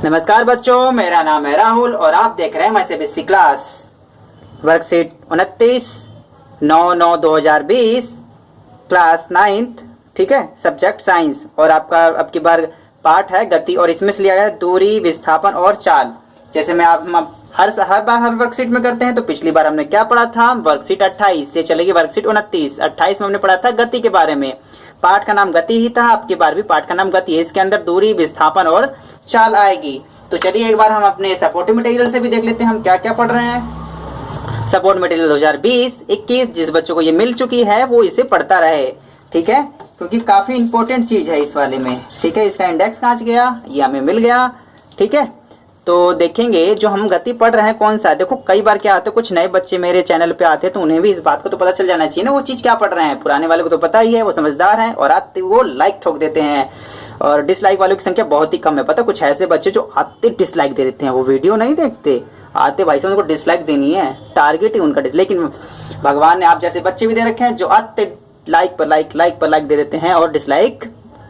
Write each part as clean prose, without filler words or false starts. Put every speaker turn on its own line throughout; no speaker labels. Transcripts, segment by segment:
नमस्कार बच्चों, मेरा नाम है राहुल और आप देख रहे हैं MyCBSE class worksheet 29/9/2020 class 9th। ठीक है, सब्जेक्ट साइंस। और आपका अब की बार पाठ है गति और इसमें से लिया गया है दूरी, विस्थापन और चाल। जैसे मैं आप हर बार हर वर्कशीट में करते हैं। तो पिछली बार हमने क्या पढ़ा था, वर्कशीट 28 से चलेगी वर्कशीट 29। 28 में हमने पढ़ा था गति के बारे में। पाठ का नाम गति ही था, आपकी बार भी पाठ का नाम गति है। इसके अंदर दूरी, विस्थापन और चाल आएगी। तो चलिए एक बार हम अपने सपोर्टिव मटेरियल से भी देख लेते हैं हम क्या क्या पढ़ रहे हैं। सपोर्ट मटेरियल 2020-21 जिस बच्चों को ये मिल चुकी है वो इसे पढ़ता रहे। ठीक है, क्योंकि काफी इंपॉर्टेंट चीज है इस वाले में। ठीक है, इसका इंडेक्स कहाँ गया, ये हमें मिल गया। ठीक है, तो देखेंगे जो हम गति पढ़ रहे हैं कौन सा है। देखो कई बार क्या होता है, कुछ नए बच्चे मेरे चैनल पे आते हैं तो उन्हें भी इस बात को तो पता चल जाना चाहिए ना वो चीज क्या पढ़ रहे हैं। पुराने वाले को तो पता ही है, वो समझदार हैं और आते वो लाइक ठोक देते हैं और डिसलाइक वालों की संख्या बहुत ही कम है। पता कुछ ऐसे बच्चे जो आते डिसलाइक दे देते हैं, वो वीडियो नहीं देखते, आते भाई साहब उनको डिसलाइक देनी है, टारगेट ही उनका लेकिन भगवान ने आप जैसे बच्चे भी दे रखे हैं जो आते लाइक पर लाइक दे देते हैं और डिसलाइक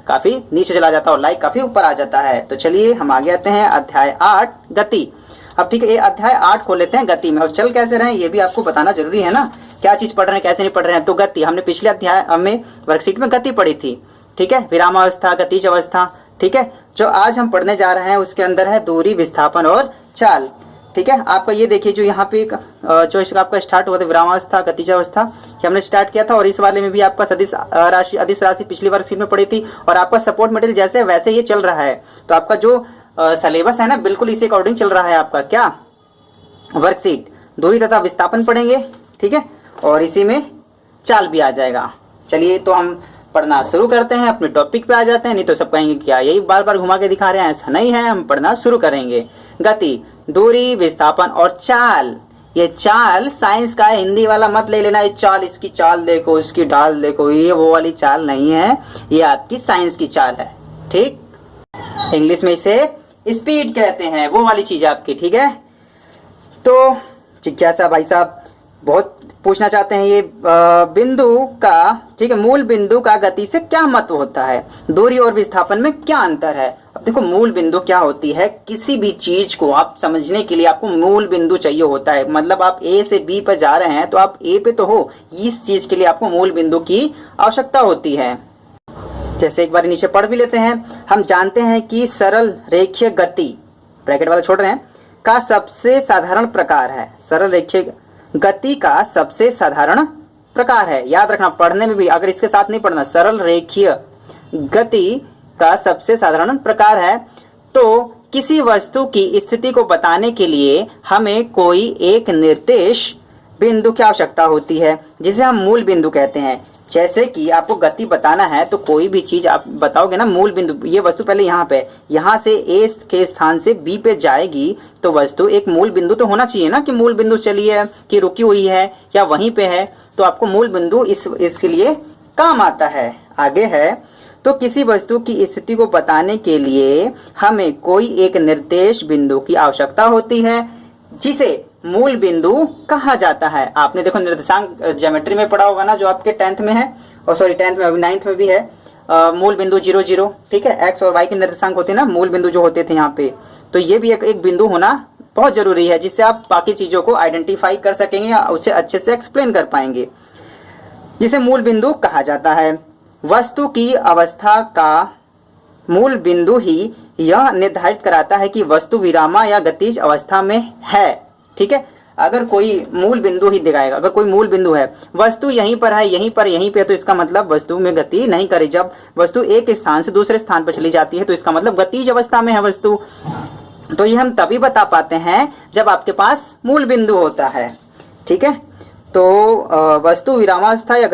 काफी नीचे चला जाता है और लाइक काफी ऊपर आ जाता है। तो चलिए हम आगे आते हैं अध्याय 8 गति। अब ठीक है, ये अध्याय 8 खोल लेते हैं गति में। और चल कैसे रहे ये भी आपको बताना जरूरी है ना, क्या चीज पढ़ रहे हैं कैसे नहीं पढ़ रहे हैं। तो गति हमने पिछले अध्याय में वर्कशीट में गति पढ़ी थी। ठीक है, विरामावस्था, गतिज अवस्था। ठीक है, जो आज हम पढ़ने जा रहे हैं उसके अंदर है दूरी, विस्थापन और चाल। ठीक है, आपका ये देखिए जो यहाँ पे जो इसका आपका स्टार्ट हुआ था विरामावस्था, गतिज अवस्था, ये हमने स्टार्ट किया था। और इस वाले में भी आपका सदिश राशि, अदिश राशि पिछली वर्कशीट में पढ़ी थी। और आपका सपोर्ट मटेरियल जैसे वैसे ये चल रहा है। तो आपका जो सिलेबस है ना बिल्कुल इसी अकॉर्डिंग चल रहा है आपका क्या वर्कशीट। दूरी तथा विस्थापन पढ़ेंगे। ठीक है, और इसी में चाल भी आ जाएगा। चलिए तो हम पढ़ना शुरू करते हैं, अपने टॉपिक पे आ जाते हैं। नहीं तो सब कहेंगे क्या यही बार बार घुमा के दिखा रहे हैं, ऐसा नहीं है। हम पढ़ना शुरू करेंगे। गति, दूरी, विस्थापन और चाल। ये चाल साइंस का है, हिंदी वाला मत ले लेना। ये चाल, इसकी चाल देखो, इसकी ढाल देखो, ये वो वाली चाल नहीं है, ये आपकी साइंस की चाल है। ठीक, इंग्लिश में इसे स्पीड कहते हैं, वो वाली चीज आपकी। ठीक है, तो जिज्ञासा भाई साहब बहुत पूछना चाहते हैं ये बिंदु का, ठीक है, मूल बिंदु का गति से क्या महत्व होता है, दूरी और विस्थापन में क्या अंतर है। अब देखो मूल बिंदु क्या होती है, किसी भी चीज को आप समझने के लिए आपको मूल बिंदु चाहिए होता है। मतलब आप ए से बी पर जा रहे हैं तो आप ए पे तो हो, इस चीज के लिए आपको मूल बिंदु की आवश्यकता होती है। जैसे एक बार नीचे पढ़ भी लेते हैं। हम जानते हैं कि सरल रेखीय गति, ब्रैकेट वाला छोड़ रहे हैं, का सबसे साधारण प्रकार है। सरल रेखीय गति का सबसे साधारण प्रकार है, याद रखना पढ़ने में भी, अगर इसके साथ नहीं पढ़ना। सरल रेखीय गति का सबसे साधारण प्रकार है। तो किसी वस्तु की स्थिति को बताने के लिए हमें कोई एक निर्देश बिंदु की आवश्यकता होती है जिसे हम मूल बिंदु कहते हैं। जैसे कि आपको गति बताना है तो कोई भी चीज आप बताओगे ना, मूल बिंदु, ये वस्तु पहले यहाँ पे, यहाँ से ए के स्थान से बी पे जाएगी तो वस्तु एक मूल बिंदु तो होना चाहिए ना, कि मूल बिंदु चली है कि रुकी हुई है या वहीं पे है। तो आपको मूल बिंदु इसके लिए काम आता है। आगे है, तो किसी वस्तु की स्थिति को बताने के लिए हमें कोई एक निर्देश बिंदु की आवश्यकता होती है जिसे मूल बिंदु कहा जाता है। आपने देखो निर्देशांक ज्योमेट्री में पढ़ा होगा ना, जो आपके 10th में है, और सॉरी 10th में, अभी 9th में भी है। मूल बिंदु 0 0, ठीक है, एक्स और वाई के निर्देशांक होते हैं ना, मूल बिंदु जो होते थे यहाँ पे। तो ये भी एक बिंदु होना बहुत जरूरी है जिससे आप बाकी चीजों को आइडेंटिफाई कर सकेंगे या उसे अच्छे से एक्सप्लेन कर पाएंगे, जिसे मूल बिंदु कहा जाता है। वस्तु की अवस्था का मूल बिंदु ही यह निर्धारित कराता है कि वस्तु विरामा या गतिज अवस्था में है। ठीक है, अगर कोई मूल बिंदु ही दिखाएगा, अगर कोई मूल बिंदु है, वस्तु यहीं पर है, यहीं पे, तो इसका मतलब वस्तु में गति नहीं करी। जब वस्तु एक स्थान से दूसरे स्थान पर चली जाती है तो इसका मतलब गतिज अवस्था में है वस्तु। तो ये हम तभी बता पाते हैं जब आपके पास मूल बिंदु होता है। ठीक है, तो वस्तु विरामावस्था या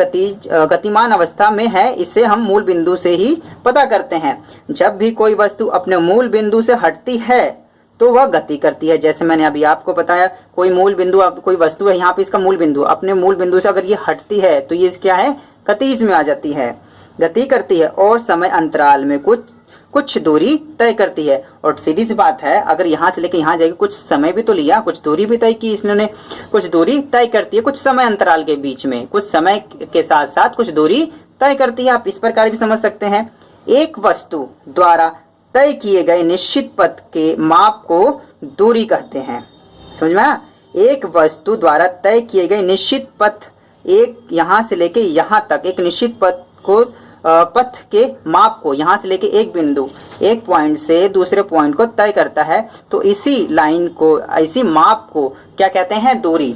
गतिमान अवस्था में है, इसे हम मूल बिंदु से ही पता करते हैं। जब भी कोई वस्तु अपने मूल बिंदु से हटती है तो वह गति करती है। जैसे मैंने अभी आपको बताया, कोई मूल बिंदु, कोई वस्तु है यहाँ पे, इसका मूल बिंदु अपने मूल बिंदु से अगर ये हटती है तो ये क्या है, गतिज में आ जाती है, गति करती है और समय अंतराल में कुछ दूरी तय करती है। और सीधी सी बात है, अगर यहाँ से लेकर यहाँ जाएगी, कुछ समय भी तो लिया, कुछ दूरी भी तय की इसने, कुछ दूरी तय करती है, कुछ समय अंतराल के बीच में, कुछ समय के साथ साथ कुछ दूरी तय करती है। आप इस प्रकार भी समझ सकते हैं, एक वस्तु द्वारा तय किए गए निश्चित पथ के माप को दूरी कहते हैं। समझ में आया? एक वस्तु द्वारा तय किए गए निश्चित पथ, एक यहाँ से लेके यहाँ तक एक निश्चित पथ को पथ के माप को, यहाँ से लेके एक बिंदु, एक पॉइंट से दूसरे पॉइंट को तय करता है, तो इसी लाइन को, इसी माप को क्या कहते हैं? दूरी।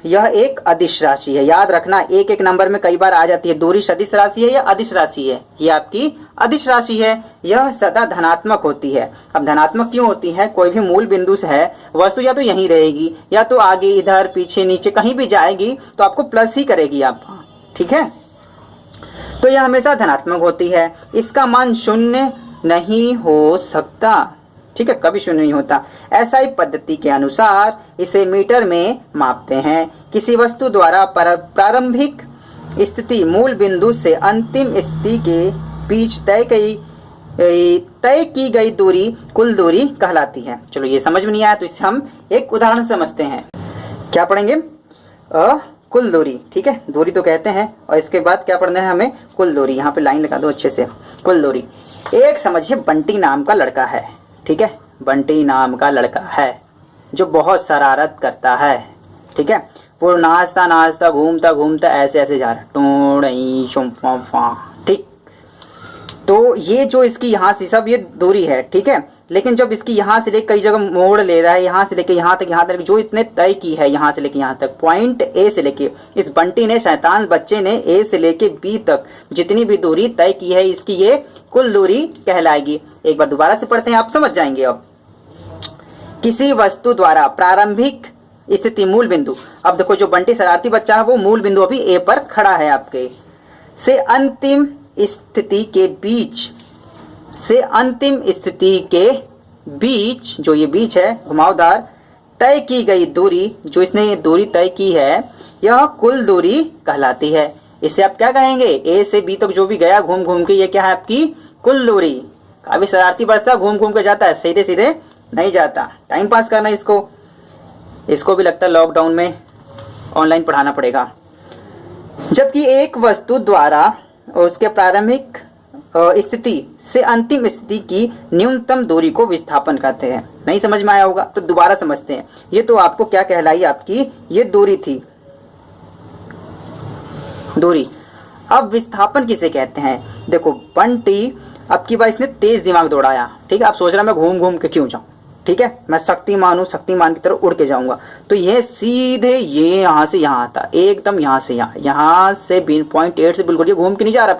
यह एक अदिश राशि है। याद रखना, एक एक नंबर में कई बार आ जाती है, दूरी सदिश राशि है या अदिश राशि है? ये आपकी अदिश राशि है। यह सदा धनात्मक होती है। अब धनात्मक क्यों होती है? कोई भी मूल बिंदु से है वस्तु या तो यहीं रहेगी या तो आगे, इधर, पीछे, नीचे कहीं भी जाएगी तो आपको प्लस ही करेगी आप। ठीक है, तो यह हमेशा धनात्मक होती है। इसका मान शून्य नहीं हो सकता। ठीक है, कभी शून्य नहीं होता। एसआई पद्धति के अनुसार इसे मीटर में मापते हैं। किसी वस्तु द्वारा प्रारंभिक स्थिति मूल बिंदु से अंतिम स्थिति के बीच तय की गई दूरी कुल दूरी कहलाती है। चलो, ये समझ में नहीं आया तो इसे हम एक उदाहरण समझते हैं। क्या पढ़ेंगे? कुल दूरी। ठीक है, दूरी तो कहते हैं, और इसके बाद क्या पढ़ना है हमें? कुल दूरी। यहाँ पे लाइन लगा दो अच्छे से। कुल दूरी। एक समझिए बंटी नाम का लड़का है। ठीक है, बंटी नाम का लड़का है जो बहुत शरारत करता है। ठीक है, वो नाचता नाचता घूमता घूमता ऐसे ऐसे जा रहा है। ठीक, तो ये जो इसकी यहाँ से सब ये दूरी है। ठीक है, लेकिन जब इसकी यहाँ से लेकर कई जगह मोड़ ले रहा है, यहाँ से लेके यहाँ तक जो इतने तय की है, यहाँ से लेके यहाँ तक, पॉइंट ए से लेके, इस बंटी ने, शैतान बच्चे ने ए से लेके बी तक जितनी भी दूरी तय की है, इसकी ये कुल दूरी कहलाएगी। एक बार दोबारा से पढ़ते हैं, आप समझ जाएंगे। अब किसी वस्तु द्वारा प्रारंभिक स्थिति मूल बिंदु, अब देखो जो बंटी शरारती बच्चा है वो मूल बिंदु अभी ए पर खड़ा है आपके, से अंतिम स्थिति के बीच, से अंतिम स्थिति के बीच, जो ये बीच है घुमावदार, तय की गई दूरी, जो इसने ये दूरी तय की है, यह कुल दूरी कहलाती है। इसे आप क्या कहेंगे? ए से बी तक जो भी गया घूम घूम के, ये क्या है? आपकी कुल दूरी। काफी शरारती बच्चा घूम घूम के जाता है, सीधे सीधे नहीं जाता। टाइम पास करना इसको भी लगता है लॉकडाउन में ऑनलाइन पढ़ाना पड़ेगा। जबकि एक वस्तु द्वारा उसके प्रारंभिक स्थिति से अंतिम स्थिति की न्यूनतम दूरी को विस्थापन कहते हैं। नहीं समझ में आया होगा तो दोबारा समझते हैं। ये तो आपको क्या कहलाई? आपकी ये दूरी थी, दूरी। अब विस्थापन किसे कहते हैं? देखो, बंटी अब की बार इसने तेज दिमाग दौड़ाया। ठीक है, आप सोच रहा मैं घूम घूम के क्यों जाऊं? ठीक है, मैं शक्तिमान हूं, शक्तिमान की तरह उड़ के जाऊंगा। तो ये सीधे ये यहाँ से यहाँ आता, एकदम यहाँ से यहाँ से पॉइंट 8 से बिल्कुल ये घूम के नहीं जा रहा।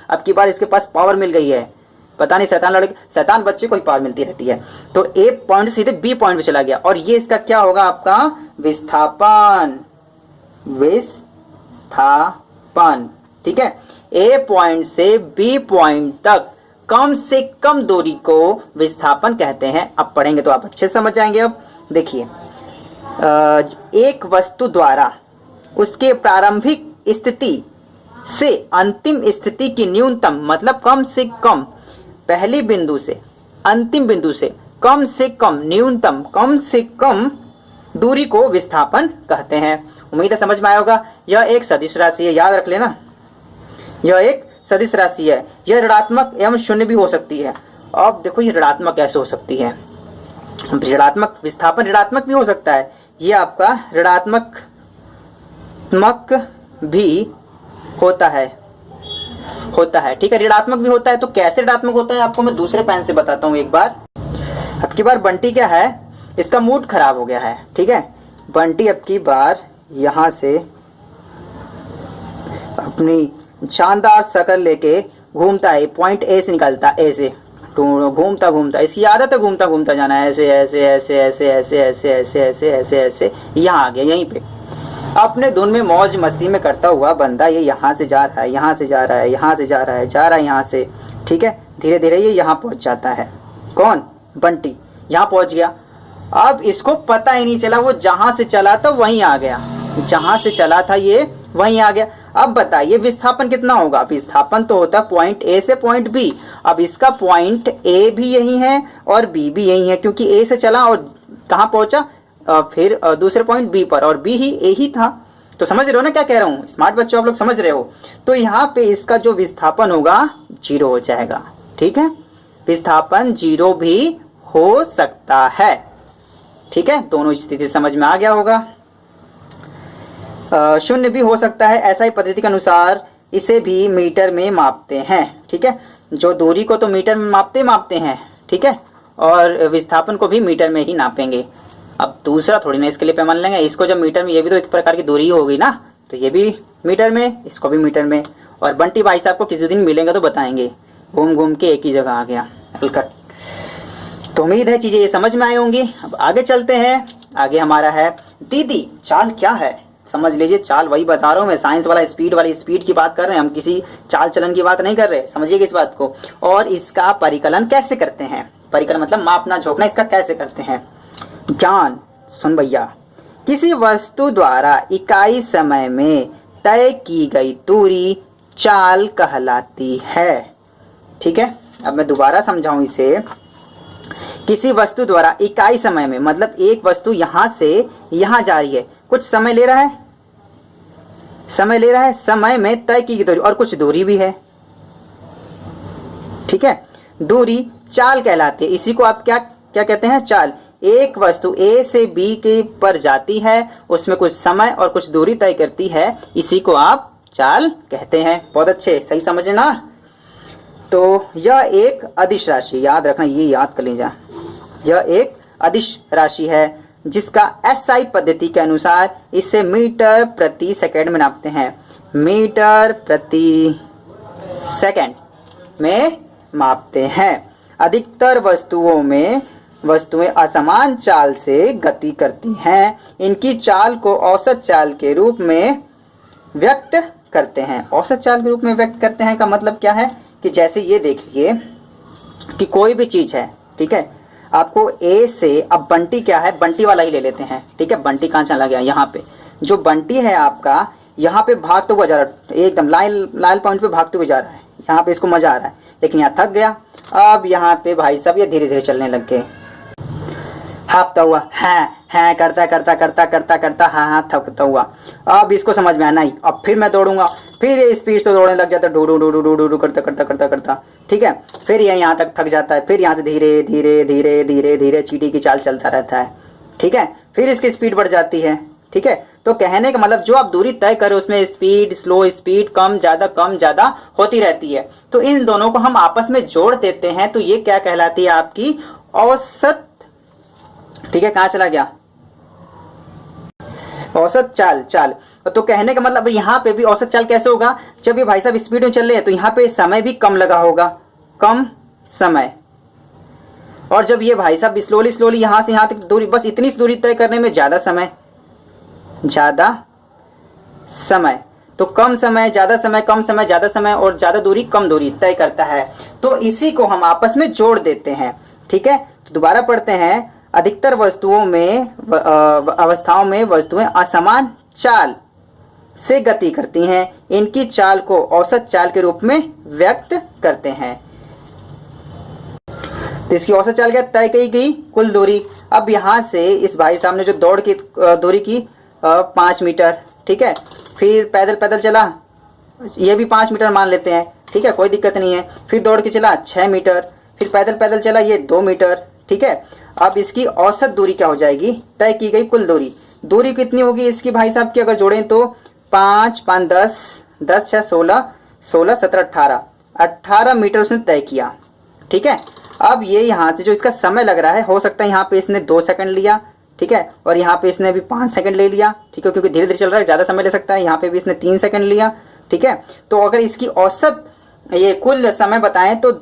अब की बार इसके पास पावर मिल गई है। पता नहीं शैतान बच्चे को ही पावर मिलती रहती है। तो ए पॉइंट सीधे बी पॉइंट पे चला गया, और ये इसका क्या होगा? आपका विस्थापन। विस्थापन। ठीक है, ए पॉइंट से बी पॉइंट तक कम से कम दूरी को विस्थापन कहते हैं। अब पढ़ेंगे तो आप अच्छे समझ जाएंगे। अब देखिए, एक वस्तु द्वारा उसके प्रारंभिक स्थिति से अंतिम स्थिति की न्यूनतम, मतलब कम से कम, पहली बिंदु से अंतिम बिंदु से कम से कम, न्यूनतम कम से कम दूरी को विस्थापन कहते हैं। उम्मीद है समझ में आया होगा। यह एक सदिश राशि है, याद रख लेना, यह एक सदिश राशि है। यह ऋणात्मक एवं शून्य भी हो सकती है। अब देखो ये ऋणात्मक कैसे हो सकती है? ऋणात्मक, विस्थापन ऋणात्मक भी हो सकता है। ये आपका ऋणात्मक भी होता है। ठीक है, ऋणात्मक भी होता है। तो कैसे ऋणात्मक होता है आपको मैं दूसरे पेन से बताता हूँ एक बार। अब की बार बंटी क्या है? इसका मूड खराब हो गया है। ठीक है, बंटी अब की बार यहाँ से अपनी शानदार शक्ल लेके घूमता है, पॉइंट ए से निकलता, ए से घूमता घूमता, इसकी आदत है घूमता घूमता जाना, ऐसे ऐसे ऐसे ऐसे ऐसे ऐसे ऐसे ऐसे ऐसे ऐसे, यहाँ आ गया, यहीं पे अपने धुन में मौज मस्ती में करता हुआ बंदा ये यहाँ से जा रहा है, यहाँ से जा रहा है, यहाँ से जा रहा है, जा रहा है यहाँ से। ठीक है, धीरे धीरे ये यहाँ पहुँच जाता है। कौन? बंटी यहाँ पहुँच गया। अब इसको पता ही नहीं चला, वो जहाँ से चला था वहीं आ गया, जहाँ से चला था ये वहीं आ गया। अब बताइए विस्थापन कितना होगा? विस्थापन तो होता है पॉइंट ए से पॉइंट बी। अब इसका पॉइंट ए भी यही है और बी भी यही है, क्योंकि ए से चला और कहाँ पहुंचा? फिर दूसरे पॉइंट बी पर, और बी ही ए ही था। तो समझ रहे हो ना क्या कह रहा हूँ? स्मार्ट बच्चों आप लोग समझ रहे हो। तो यहाँ पे इसका जो विस्थापन होगा 0 हो जाएगा। ठीक है। विस्थापन 0 भी हो सकता है, ठीक है। दोनों स्थिति समझ में आ गया होगा। 0 भी हो सकता है, ऐसा ही पद्धति के अनुसार इसे भी मीटर में मापते हैं, ठीक है। जो दूरी को तो मीटर में मापते हैं, ठीक है, और विस्थापन को भी मीटर में ही नापेंगे। अब दूसरा थोड़ी ना इसके लिए पैमाना लेंगे, इसको जब मीटर में, ये भी तो एक प्रकार की दूरी हो गई ना, तो ये भी मीटर में, इसको भी मीटर में। और बंटी भाई साहब को किसी दिन मिलेंगे तो बताएंगे, घूम घूम के एक ही जगह आ गया हलकट। तो उम्मीद है चीजें ये समझ में आई होंगी। अब आगे चलते हैं। आगे हमारा है दीदी चाल क्या है। समझ लीजिए, चाल वही बता रहा हूँ मैं, साइंस वाला स्पीड वाली स्पीड की बात कर रहे हैं हम, किसी चाल चलन की बात नहीं कर रहे, समझिएगा इस बात को। और इसका परिकलन कैसे करते हैं, परिकलन मतलब मापना झोंकना, इसका कैसे करते हैं। ज्ञान सुन भैया, किसी वस्तु द्वारा इकाई समय में तय की गई दूरी चाल कहलाती है, ठीक है। अब मैं दोबारा समझाऊं इसे। किसी वस्तु द्वारा इकाई समय में, मतलब एक वस्तु यहां से यहां जा रही है, कुछ समय ले रहा है, समय में तय की गई दूरी, और कुछ दूरी भी है, ठीक है। दूरी चाल कहलाती है। इसी को आप क्या क्या कहते हैं, चाल। एक वस्तु ए से बी के पर जाती है, उसमें कुछ समय और कुछ दूरी तय करती है, इसी को आप चाल कहते हैं। बहुत अच्छे, सही समझना। तो यह एक अदिश राशि, याद रखना, ये याद कर लीजिए, यह एक अदिश राशि है जिसका एसआई पद्धति के अनुसार इसे मीटर प्रति सेकंड में नापते हैं, मीटर प्रति सेकंड में मापते हैं। अधिकतर वस्तुएं असमान चाल से गति करती हैं। इनकी चाल को औसत चाल के रूप में व्यक्त करते हैं। औसत चाल के रूप में व्यक्त करते हैं का मतलब क्या है कि जैसे ये देखिए कि कोई भी चीज है, ठीक है, आपको ए से, अब बंटी क्या है, बंटी वाला ही ले लेते हैं, ठीक है। बंटी कहाँ चला गया, यहाँ पे जो बंटी है आपका, यहाँ पे भागते हुआ जा रहा है, एकदम लाल पॉइंट पे भागते हुए जा रहा है, यहाँ पे इसको मजा आ रहा है, लेकिन यहाँ थक गया। अब यहाँ पे भाई साहब ये धीरे धीरे चलने लग गए, हाँपता हुआ, है करता हाँ थकता हुआ। अब इसको समझ में आया नहीं, अब फिर मैं दौड़ूंगा, फिर ये स्पीड से दौड़ने लग जाता है, डू करता, ठीक है। फिर ये यहाँ तक थक जाता है, फिर यहाँ से धीरे धीरे चींटी की चाल चलता रहता है, ठीक है। फिर इसकी स्पीड बढ़ जाती है, ठीक है। तो कहने का मतलब जो आप दूरी तय करें उसमें स्पीड, स्लो स्पीड, कम ज्यादा होती रहती है। तो इन दोनों को हम आपस में जोड़ देते हैं, तो ये क्या कहलाती है, आपकी औसत, ठीक है। कहां चला गया, औसत चाल। तो कहने का मतलब यहाँ पे भी औसत चाल कैसे होगा, जब ये भाई साहब स्पीड में चल रहे हैं तो यहाँ पे समय भी कम लगा होगा, कम समय। और जब ये भाई साहब स्लोली यहाँ से यहाँ तक दूरी, बस इतनी दूरी तय करने में ज्यादा समय, तो कम समय ज्यादा समय, कम समय ज्यादा समय, और ज्यादा दूरी कम दूरी तय करता है। तो इसी को हम आपस में जोड़ देते हैं, ठीक है। तो दोबारा पढ़ते हैं। अधिकतर अवस्थाओं में वस्तुएं असमान चाल से गति करती हैं। इनकी चाल को औसत चाल के रूप में व्यक्त करते हैं। तो इसकी औसत चाल क्या, तय की गई कुल दूरी। अब यहाँ से इस भाई साहब ने जो दौड़ की दूरी की 5 मीटर, ठीक है। फिर पैदल चला, ये भी 5 मीटर मान लेते हैं, ठीक है, कोई दिक्कत नहीं है। फिर दौड़ के चला 6 मीटर, फिर पैदल चला ये 2 मीटर, ठीक है। अब इसकी औसत दूरी क्या हो जाएगी, तय की गई कुल दूरी कितनी होगी इसकी भाई साहब की, अगर जोड़ें तो 5 5 10 10 6 16 16 17 18 मीटर उसने तय किया, ठीक है। अब ये यहाँ से जो इसका समय लग रहा है, हो सकता है यहाँ पे इसने 2 सेकंड लिया, ठीक है, और यहाँ पे इसने भी 5 सेकंड ले लिया, ठीक है, क्योंकि धीरे धीरे चल रहा है, ज़्यादा समय ले सकता है। यहाँ पे भी इसने 3 सेकंड लिया, ठीक है। तो अगर इसकी औसत ये कुल समय बताएं तो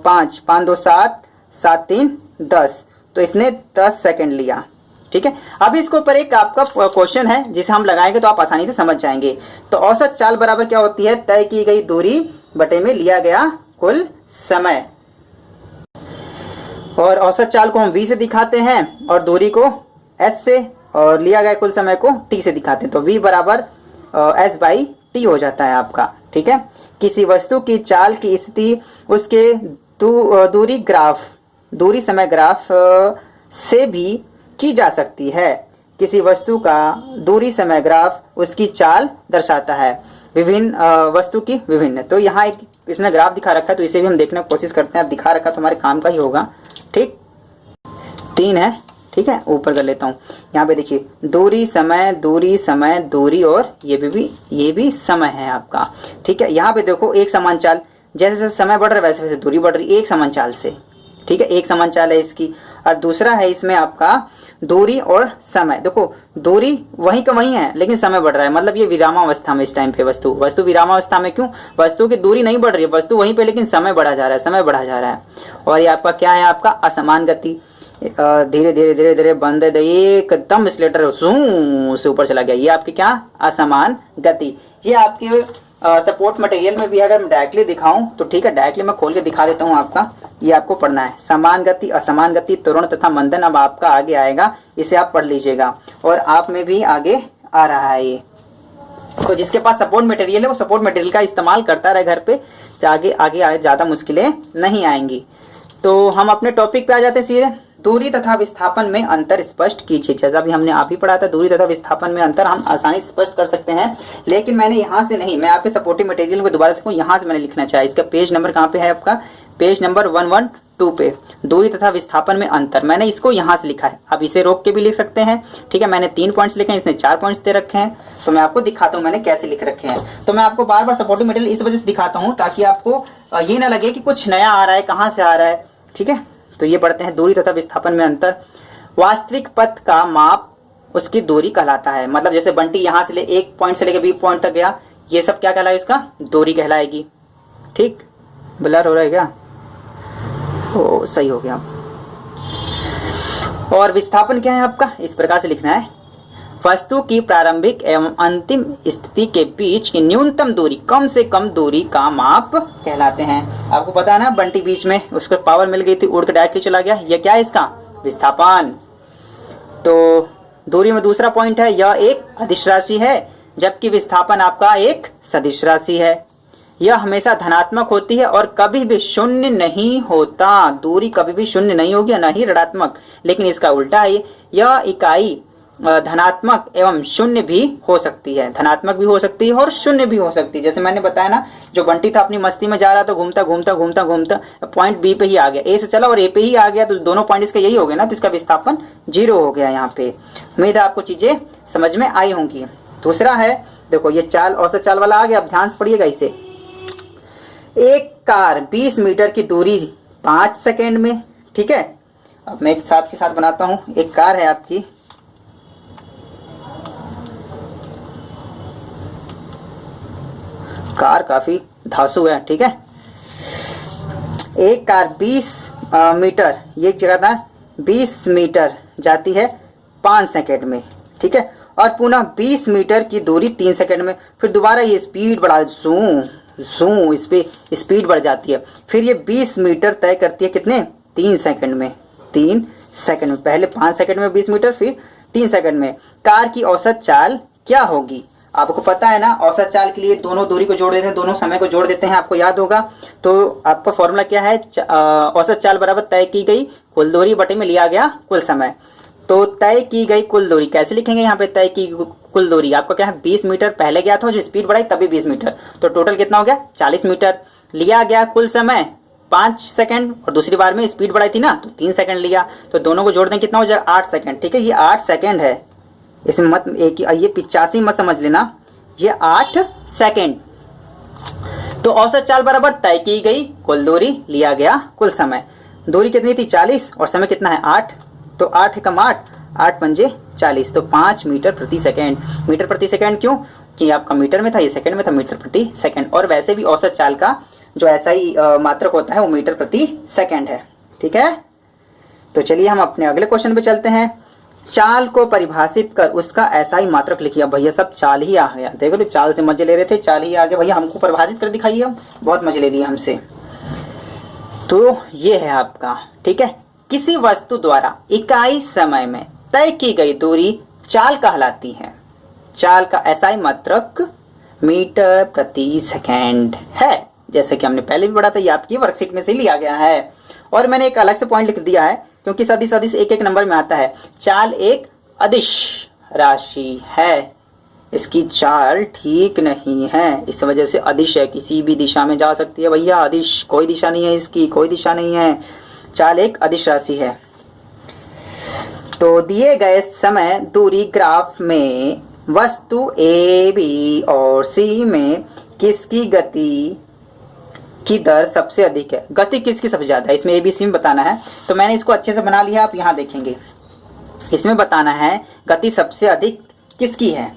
5 5 2 7 7 3 10, तो इसने 10 सेकंड लिया, ठीक है। अब इसके ऊपर एक आपका क्वेश्चन है जिसे हम लगाएंगे तो आप आसानी से समझ जाएंगे। तो औसत चाल बराबर क्या होती है, तय की गई दूरी बटे में लिया गया कुल समय। और औसत चाल को हम v से दिखाते हैं और दूरी को s से, और लिया गया कुल समय को t से दिखाते हैं। तो v बराबर s/t हो जाता है आपका, ठीक है। किसी वस्तु की चाल की स्थिति उसके दूरी समय ग्राफ से भी की जा सकती है। किसी वस्तु का दूरी समय ग्राफ उसकी चाल दर्शाता है, विभिन्न वस्तु की विभिन्न। तो यहाँ एक इसने ग्राफ दिखा रखा है तो इसे भी हम देखने की कोशिश करते हैं। दिखा रखा तो हमारे काम का ही होगा। ठीक, 3 है। ठीक है, ऊपर कर लेता हूँ। यहाँ पे देखिए दूरी समय दूरी समय दूरी और ये भी समय है आपका। ठीक है, यहाँ पे देखो एक समान चाल, जैसे जैसे समय बढ़ रहा है वैसे वैसे दूरी बढ़ रही है एक समान चाल से। ठीक है, एक समान चाल है इसकी। और दूसरा है इसमें आपका दूरी और समय। देखो दूरी वही का वही है लेकिन समय बढ़ रहा है, मतलब ये विरामावस्था में इस टाइम पे वस्तु विरामावस्था में। क्यों? वस्तु की दूरी नहीं बढ़ रही है, वस्तु वहीं पे लेकिन समय बढ़ा जा रहा है, समय बढ़ा जा रहा है। और ये आपका क्या है? आपका असमान गति। धीरे धीरे धीरे धीरे बंद है, एकदम स्लेटर से ऊपर चला गया। ये आपकी क्या? असमान गति। ये आपके सपोर्ट मटेरियल में भी अगर मैं डायरेक्टली दिखाऊं तो ठीक है, डायरेक्टली मैं खोल के दिखा देता हूं आपका। ये आपको पढ़ना है, समान गति, असमान गति, त्वरण तथा मंदन। अब आपका आगे आएगा, इसे आप पढ़ लीजिएगा और आप में भी आगे आ रहा है ये। तो जिसके पास सपोर्ट मटेरियल है वो सपोर्ट मटेरियल का इस्तेमाल करता रहे घर पे, आगे आगे ज्यादा मुश्किलें नहीं आएंगी। तो हम अपने टॉपिक पे आ जाते हैं सीधे। दूरी तथा विस्थापन में अंतर स्पष्ट कीजिए। जैसा भी हमने आप ही पढ़ा था, दूरी तथा विस्थापन में अंतर हम आसानी से स्पष्ट कर सकते हैं, लेकिन मैंने यहाँ से नहीं, मैं आपके सपोर्टिव मटेरियल को दोबारा देखूँ, यहाँ से मैंने लिखना चाहिए। इसका पेज नंबर कहाँ पे है आपका? पेज नंबर 112 पे दूरी तथा विस्थापन में अंतर, मैंने इसको यहाँ से लिखा है। अब इसे रोक के भी लिख सकते हैं। ठीक है, मैंने 3 पॉइंट्स लिखे हैं, इसने 4 पॉइंट्स दे रखे हैं, तो मैं आपको दिखाता हूँ मैंने कैसे लिख रखे हैं। तो मैं आपको बार बार सपोर्टिव मटेरियल इस वजह से दिखाता हूँ ताकि आपको ये ना लगे कि कुछ नया आ रहा है, कहाँ से आ रहा है। ठीक है, तो ये पढ़ते हैं दूरी तथा विस्थापन में अंतर। वास्तविक पथ का माप उसकी दूरी कहलाता है। मतलब जैसे बंटी यहाँ से ले 1 पॉइंट से लेकर B पॉइंट तक गया, ये सब क्या कहलाए? उसका दूरी कहलाएगी। ठीक, ब्लर हो रहा है क्या? ओ सही हो गया। और विस्थापन क्या है आपका? इस प्रकार से लिखना है, वस्तु की प्रारंभिक एवं अंतिम स्थिति के बीच की न्यूनतम दूरी, कम से कम दूरी का माप कहलाते हैं। आपको पता है ना, बंटी बीच में उसको पावर मिल गई थी, उड़ के डायरेक्टली चला गया, यह क्या है? इसका विस्थापन। तो दूरी में दूसरा पॉइंट है, यह एक अदिश राशि है, जबकि विस्थापन आपका एक सदिश राशि है। यह हमेशा धनात्मक होती है और कभी भी शून्य नहीं होता। दूरी कभी भी शून्य नहीं होगी, न ही ऋणात्मक, लेकिन इसका उल्टा है। यह इकाई धनात्मक एवं शून्य भी हो सकती है, धनात्मक भी हो सकती है और शून्य भी हो सकती है। जैसे मैंने बताया ना, जो बंटी था अपनी मस्ती में जा रहा था, घूमता घूमता घूमता घूमता पॉइंट बी पे ही आ गया, ए से चला और ए पे ही आ गया, तो दोनों पॉइंट इसका यही हो गया ना, तो इसका विस्थापन 0 हो गया यहाँ पे। उम्मीद है आपको चीजें समझ में आई होंगी। दूसरा है, देखो ये चाल, औसत चाल वाला आ गया। अब ध्यान से पढ़िएगा इसे। एक कार 20 मीटर की दूरी 5 सेकेंड में। ठीक है, अब मैं एक साथ के साथ बनाता हूं। एक कार है आपकी, कार काफी धांसू है। ठीक है, एक कार 20 मीटर, ये जगह था 20 मीटर जाती है 5 सेकेंड में। ठीक है, और पुनः 20 मीटर की दूरी 3 सेकेंड में। फिर दोबारा ये स्पीड बढ़ा, जू इस पे स्पीड बढ़ जाती है। फिर ये 20 मीटर तय करती है कितने? 3 सेकेंड में। 3 सेकेंड में, पहले 5 सेकेंड में 20 मीटर, फिर 3 सेकेंड में। कार की औसत चाल क्या होगी? आपको पता है ना, औसत चाल के लिए दोनों दूरी को जोड़ देते हैं, दोनों समय को जोड़ देते हैं, आपको याद होगा। तो आपका फॉर्मूला क्या है? औसत चाल बराबर तय की गई कुल दूरी बटे में लिया गया कुल समय। तो तय की गई कुल दूरी कैसे लिखेंगे? यहाँ पे तय की कुल दूरी आपका क्या है? 20 मीटर पहले गया था, जो स्पीड बढ़ाई तभी 20 मीटर, तो टोटल कितना हो गया? 40 मीटर। लिया गया कुल समय 5 सेकंड, और दूसरी बार में स्पीड बढ़ाई थी ना, तो 3 सेकंड लिया, तो दोनों को जोड़ दें कितना हो जाएगा? 8 सेकंड। ठीक है, ये 8 सेकंड है, इसमें मत एक ये 85 मत समझ लेना, ये 8 सेकंड। तो औसत चाल बराबर तय की गई कुल दूरी, लिया गया कुल समय। दूरी कितनी थी? 40, और समय कितना है? 8, तो 8 कम 8, 8 पंजे 40, तो 5 मीटर प्रति सेकंड। मीटर प्रति सेकंड क्यों? कि आपका मीटर में था, ये सेकंड में था, मीटर प्रति सेकंड। और वैसे भी औसत चाल का जो ऐसा ही मात्रक होता है वो मीटर प्रति सेकंड है। ठीक है, तो चलिए हम अपने अगले क्वेश्चन पे चलते हैं। चाल को परिभाषित कर उसका ऐसा ही मात्रक लिखिए। भैया सब चाल ही आ गया, देखो तो चाल से मजे ले रहे थे, चाल ही आ गया। भैया हमको परिभाषित कर दिखाइए, हम बहुत मजे ले लिए हमसे। तो ये है आपका, ठीक है, किसी वस्तु द्वारा इकाई समय में तय की गई दूरी चाल कहलाती है। चाल का एसआई मात्रक मीटर प्रति सेकंड है, जैसे कि हमने पहले भी पढ़ा था, ये आपकी वर्कशीट में से लिया गया है। और मैंने एक अलग से पॉइंट लिख दिया है क्योंकि सदिश एक एक नंबर में आता है। चाल एक अदिश राशि है, इसकी चाल ठीक नहीं है, इस वजह से अदिश है, किसी भी दिशा में जा सकती है भैया। अदिश कोई दिशा नहीं है, इसकी कोई दिशा नहीं है, चाल एक अदिश राशि है। तो दिए गए समय दूरी ग्राफ में वस्तु ए बी और सी में किसकी गति की दर सबसे अधिक है? गति किसकी सबसे ज्यादा है, इसमें ए बी सी में बताना है। तो मैंने इसको अच्छे से बना लिया, आप यहाँ देखेंगे। इसमें बताना है गति सबसे अधिक किसकी है।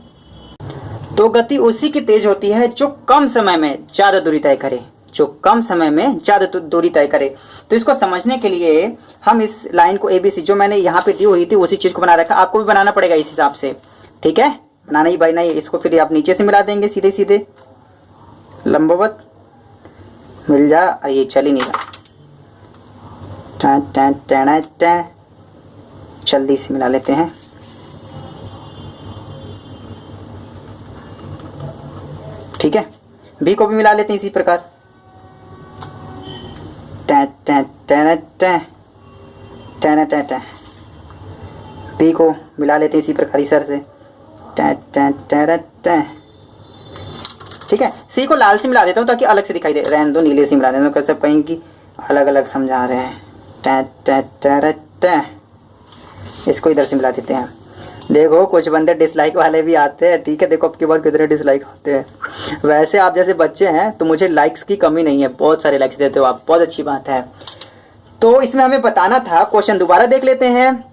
तो गति उसी की तेज होती है जो कम समय में ज्यादा दूरी तय करे, जो कम समय में ज्यादा दूरी तय करे। तो इसको समझने के लिए हम इस लाइन को एबीसी जो मैंने यहाँ पे दी हुई थी उसी चीज को बना रखा, आपको भी बनाना पड़ेगा इस हिसाब से, ठीक है। बनाना ही भाई नहीं, इसको फिर आप नीचे से मिला देंगे सीधे सीधे लंबवत मिल जा। अरे ये चल ही नहीं रहा, जल्दी से मिला लेते हैं। ठीक है, बी को भी मिला लेते हैं इसी प्रकार। बी को मिला लेते हैं इसी प्रकार इधर से। ठीक है, सी को लाल से मिला देता हूँ ताकि अलग से दिखाई दे, रहने दो नीले से मिला देता हूँ, कैसे कहीं की अलग अलग समझा रहे हैं। इसको इधर से मिला देते हैं। देखो कुछ बंदे डिसलाइक वाले भी आते हैं, ठीक है। देखो अब की बार कितने डिसलाइक आते हैं। वैसे आप जैसे बच्चे हैं तो मुझे लाइक्स की कमी नहीं है, बहुत सारे लाइक्स देते हो आप, बहुत अच्छी बात है। तो इसमें हमें बताना था, क्वेश्चन दोबारा देख लेते हैं।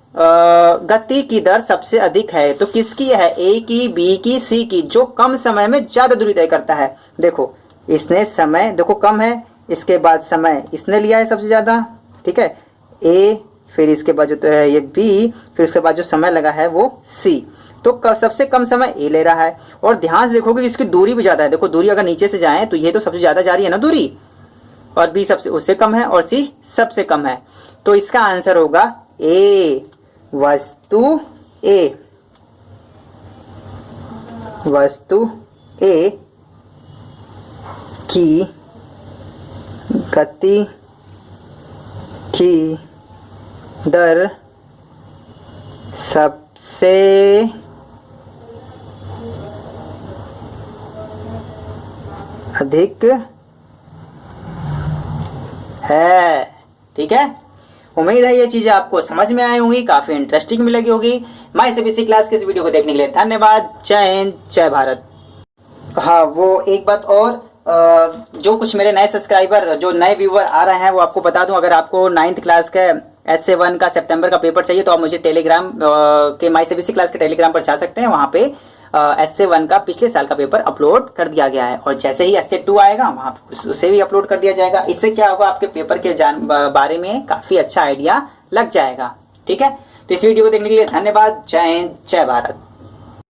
गति की दर सबसे अधिक है तो किसकी है? ए की, बी की, सी की, जो कम समय में ज्यादा दूरी तय करता है। देखो इसने समय देखो कम है, इसके बाद समय इसने लिया है सबसे ज्यादा, ठीक है। ए, फिर इसके बाद जो है ये बी, फिर उसके बाद जो समय लगा है वो सी। तो सबसे कम समय ए ले रहा है। और ध्यान से देखोगे इसकी दूरी भी ज्यादा है। देखो दूरी अगर नीचे से जाए तो ये तो सबसे ज्यादा जा रही है ना दूरी, और बी सबसे उससे कम है और सी सबसे कम है। तो इसका आंसर होगा ए। वस्तु ए की गति की दर सबसे अधिक है, ठीक है। उम्मीद है ये चीजें आपको समझ में आई होंगी, काफी इंटरेस्टिंग भी लगी होगी। माय सीबीएसई क्लास के इस वीडियो को देखने के लिए धन्यवाद। जय हिंद, जय भारत। हाँ, वो एक बात और, जो कुछ मेरे नए सब्सक्राइबर, जो नए व्यूअर आ रहे हैं, वो आपको बता दूं, अगर आपको 9th क्लास का SA1 का सितंबर का पेपर चाहिए तो आप मुझे टेलीग्राम के माय सीबीएसई क्लास के टेलीग्राम पर जा सकते हैं। वहाँ पे SA1 का पिछले साल का पेपर अपलोड कर दिया गया है, और जैसे ही SA2 आएगा वहाँ उसे भी अपलोड कर दिया जाएगा। इससे क्या होगा, आपके पेपर के बारे में काफी अच्छा आइडिया लग जाएगा, ठीक है। तो इस वीडियो को देखने के लिए धन्यवाद। जय हिंद, जय भारत।